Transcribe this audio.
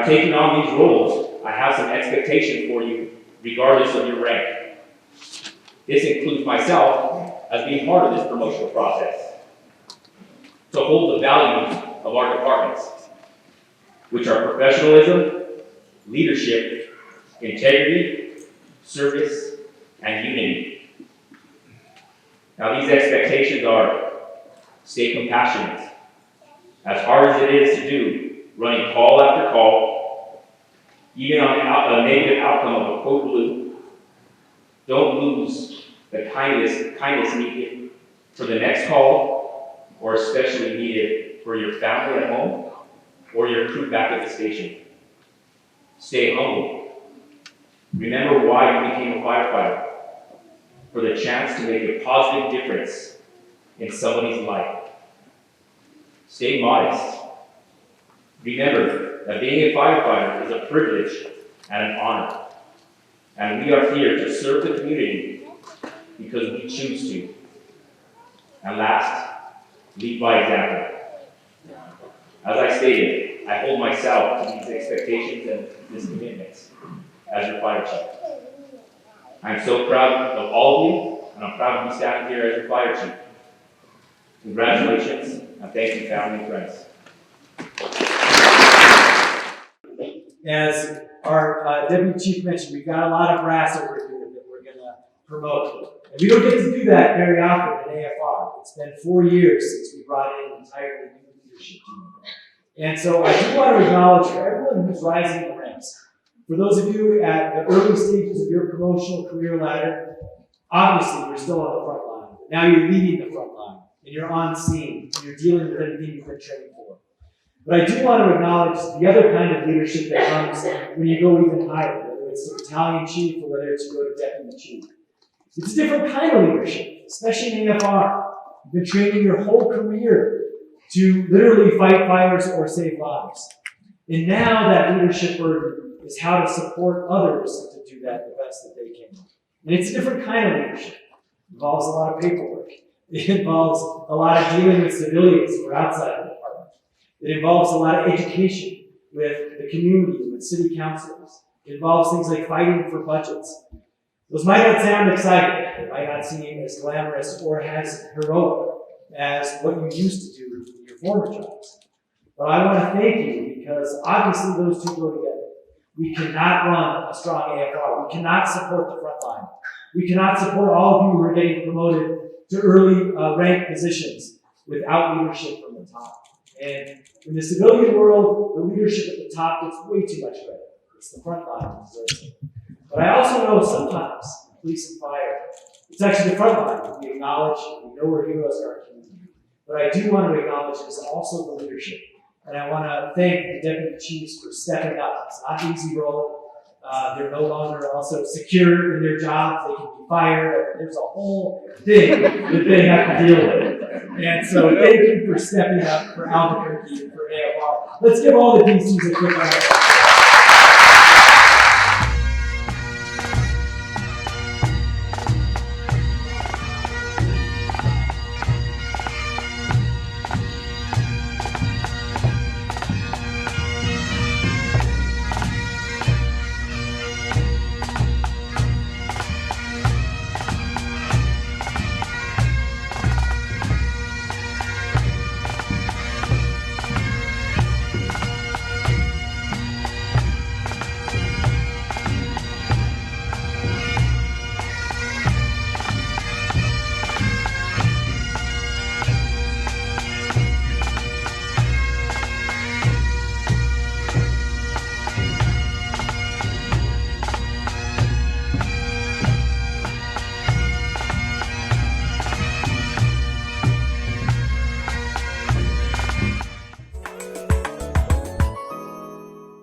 Now, taking on these roles, I have some expectations for you, regardless of your rank. This includes myself as being part of this promotional process, to hold the values of our departments, which are professionalism, leadership, integrity, service, and unity. Now, these expectations are: stay compassionate, as hard as it is to do, running call after call, even on a negative outcome of a code blue. Don't lose the kindness needed for the next call, or especially needed for your family at home or your crew back at the station. Stay humble. Remember why you became a firefighter: for the chance to make a positive difference in somebody's life. Stay modest. Remember that being a firefighter is a privilege and an honor, and we are here to serve the community because we choose to. And last, lead by example. As I stated, I hold myself to these expectations and these commitments as your fire chief. I'm so proud of all of you, and I'm proud to be standing here as your fire chief. Congratulations, and thank you, family and friends. As our Deputy Chief mentioned, we've got a lot of brass over here that we're going to promote. And we don't get to do that very often at AFR. It's been 4 years since we brought in an entirely new leadership team. And so I do want to acknowledge for everyone who's rising in the ranks. For those of you at the early stages of your promotional career ladder, obviously you're still on the front line. Now you're leading the front line, and you're on scene, and you're dealing with everything you've been trained for. But I do want to acknowledge the other kind of leadership that comes when you go even higher, whether it's the battalion chief or whether it's you go to deputy chief. It's a different kind of leadership, especially in AFR. You've been training your whole career to literally fight fires or save lives. And now that leadership burden is how to support others to do that the best that they can. And it's a different kind of leadership. It involves a lot of paperwork. It involves a lot of dealing with civilians who are outside of the department. It involves a lot of education with the community, with city councilors. It involves things like fighting for budgets. Those might not sound exciting. They might not seem as glamorous or as heroic as what you used to do in your former jobs. But I want to thank you, because obviously those two go together. We cannot run a strong AFR. We cannot support the front line. We cannot support all of you who are getting promoted to early rank positions without leadership from the top. And in the civilian world, the leadership at the top gets way too much credit. It's the front line that deserves it. But I also know sometimes, police and fire, it's actually the front line that we acknowledge, and we know we're heroes in our community. But I do want to acknowledge is also the leadership. And I want to thank the deputy chiefs for stepping up. It's not an easy role. They're no longer also secure in their jobs. They can be fired. There's a whole thing that they have to deal with. And so thank you for stepping up for Albuquerque and for AFR. Let's give all the DCs a quick round.